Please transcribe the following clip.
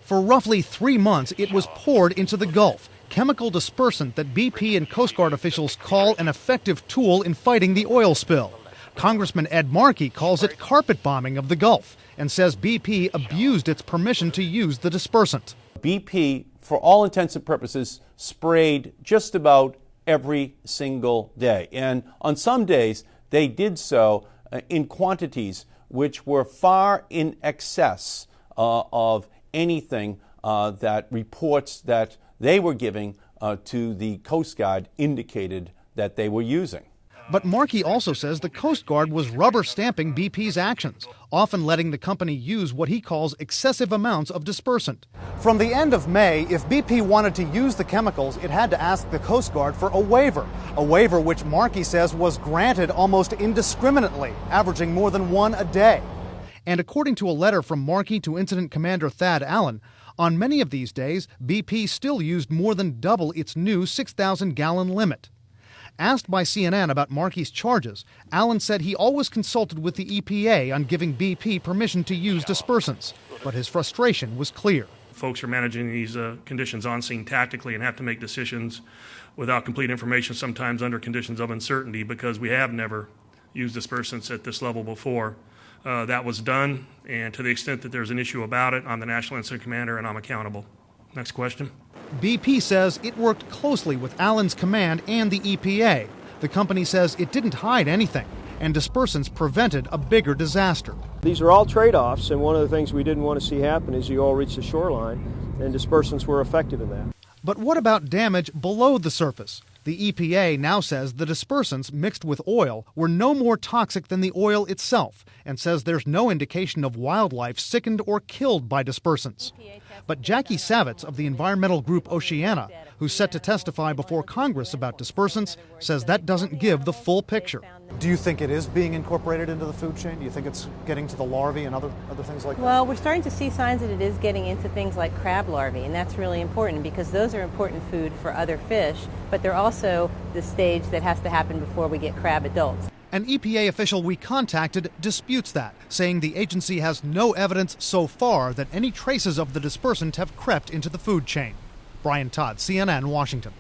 For roughly 3 months, it was poured into the Gulf, chemical dispersant that BP and Coast Guard officials call an effective tool in fighting the oil spill. Congressman Ed Markey calls it carpet bombing of the Gulf and says BP abused its permission to use the dispersant. BP, for all intents and purposes, sprayed just about every single day. And on some days, they did so in quantities which were far in excess of anything that reports that they were giving to the Coast Guard indicated that they were using. But Markey also says the Coast Guard was rubber stamping BP's actions, often letting the company use what he calls excessive amounts of dispersant. From the end of May, if BP wanted to use the chemicals, it had to ask the Coast Guard for a waiver which Markey says was granted almost indiscriminately, averaging more than one a day. And according to a letter from Markey to Incident Commander Thad Allen, on many of these days, BP still used more than double its new 6,000-gallon limit. Asked by CNN about Markey's charges, Allen said he always consulted with the EPA on giving BP permission to use dispersants, but his frustration was clear. Folks are managing these conditions on scene tactically and have to make decisions without complete information, sometimes under conditions of uncertainty, because we have never used dispersants at this level before. That was done, and to the extent that there's an issue about it, I'm the National Incident Commander and I'm accountable. Next question. BP says it worked closely with Allen's command and the EPA. The company says it didn't hide anything, and dispersants prevented a bigger disaster. These are all trade-offs, and one of the things we didn't want to see happen is you all reach the shoreline, and dispersants were effective in that. But what about damage below the surface? The EPA now says the dispersants mixed with oil were no more toxic than the oil itself, and says there's no indication of wildlife sickened or killed by dispersants. But Jackie Savitz of the environmental group Oceana, who's set to testify before Congress about dispersants, says that doesn't give the full picture. Do you think it is being incorporated into the food chain? Do you think it's getting to the larvae and other things like that? Well, we're starting to see signs that it is getting into things like crab larvae, and that's really important because those are important food for other fish, but they're also the stage that has to happen before we get crab adults. An EPA official we contacted disputes that, saying the agency has no evidence so far that any traces of the dispersant have crept into the food chain. Brian Todd, CNN, Washington.